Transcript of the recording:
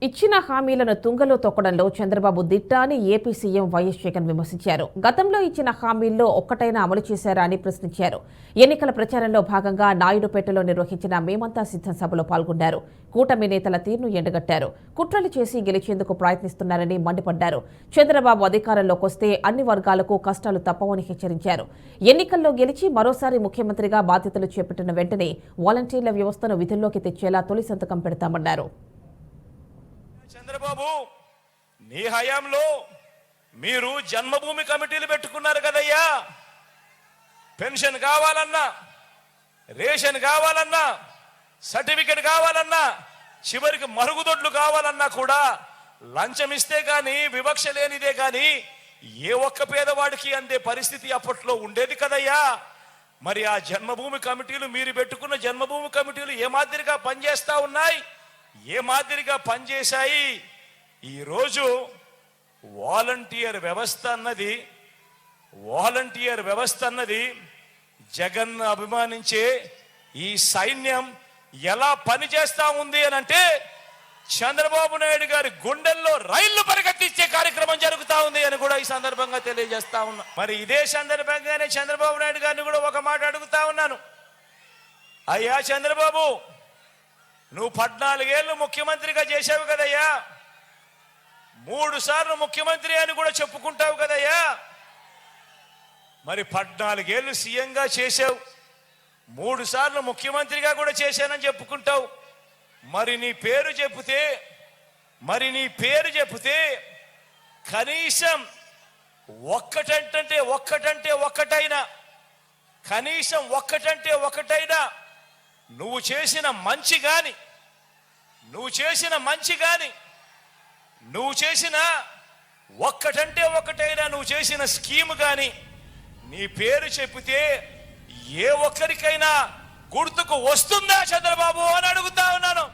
ఇచ్చిన హామీలను తుంగలో తొక్కడంలో చంద్రబాబు దిట్ట అని ఏపీ సీఎం వైఎస్ జగన్ విమర్శించారు. గతంలో ఇచ్చిన హామీల్లో ఒక్కటైనా అమలు చేశారా అని ప్రశ్నించారు. ఎన్నికల ప్రచారంలో భాగంగా నాయుడుపేటలో నిర్వహించిన మేమంతా సిద్ధం సభలో పాల్గొన్నారు. కూటమి నేతల తీరును ఎండగట్టారు. కుట్రలు చేసి గెలిచేందుకు ప్రయత్నిస్తున్నారని మండిపడ్డారు. చంద్రబాబు అధికారంలోకి వస్తే అన్ని వర్గాలకు కష్టాలు తప్పవని హెచ్చరించారు. ఎన్నికల్లో గెలిచి మరోసారి ముఖ్యమంత్రిగా బాధ్యతలు చేపట్టిన వెంటనే వాలంటీర్ల వ్యవస్థను విధుల్లోకి తెచ్చేలా తొలి సంతకం పెడతామన్నారు. చంద్రబాబు, నీ హయాంలో మీరు జన్మభూమి కమిటీలు పెట్టుకున్నారు కదయ్యా. పెన్షన్ కావాలన్నా, రేషన్ కావాలన్నా, సర్టిఫికెట్ కావాలన్నా, చివరికి మరుగుదొడ్లు కావాలన్నా కూడా లంచం ఇస్తే గాని, వివక్ష లేనిదే గాని ఏ ఒక్క పేదవాడికి అందే పరిస్థితి అప్పట్లో ఉండేది కదయ్యా. మరి ఆ జన్మభూమి కమిటీలు, మీరు పెట్టుకున్న జన్మభూమి కమిటీలు ఏ మాదిరిగా పనిచేస్తా ఉన్నాయి, ఏ మాదిరిగా పనిచేశాయి? ఈరోజు వాలంటీర్ వ్యవస్థ అన్నది జగన్ అభిమానించే ఈ సైన్యం ఎలా పనిచేస్తా ఉంది అని అంటే, చంద్రబాబు నాయుడు గారి గుండెల్లో రైళ్లు పరిగెత్తించే కార్యక్రమం జరుగుతా ఉంది అని కూడా ఈ సందర్భంగా తెలియజేస్తా ఉన్నా. మరి ఇదే సందర్భంగానే చంద్రబాబు నాయుడు గారిని కూడా ఒక మాట అడుగుతా ఉన్నాను. అయ్యా చంద్రబాబు, నువ్వు 14 ఏళ్ళు ముఖ్యమంత్రిగా చేశావు కదయ్యా, 3 సార్లు ముఖ్యమంత్రి అని కూడా చెప్పుకుంటావు కదయ్యా. మరి 14 ఏళ్ళు సీఎంగా చేశావు, 3 సార్లు ముఖ్యమంత్రిగా కూడా చేశానని చెప్పుకుంటావు. మరి నీ పేరు చెబితే కనీసం ఒక్కటైనా నువ్వు చేసిన మంచి గాని, నువ్వు చేసిన ఒక్కటైనా నువ్వు చేసిన స్కీమ్ గాని నీ పేరు చెబితే ఏ ఒక్కరికైనా గుర్తుకు వస్తుందా చంద్రబాబు అని అడుగుతా ఉన్నాను.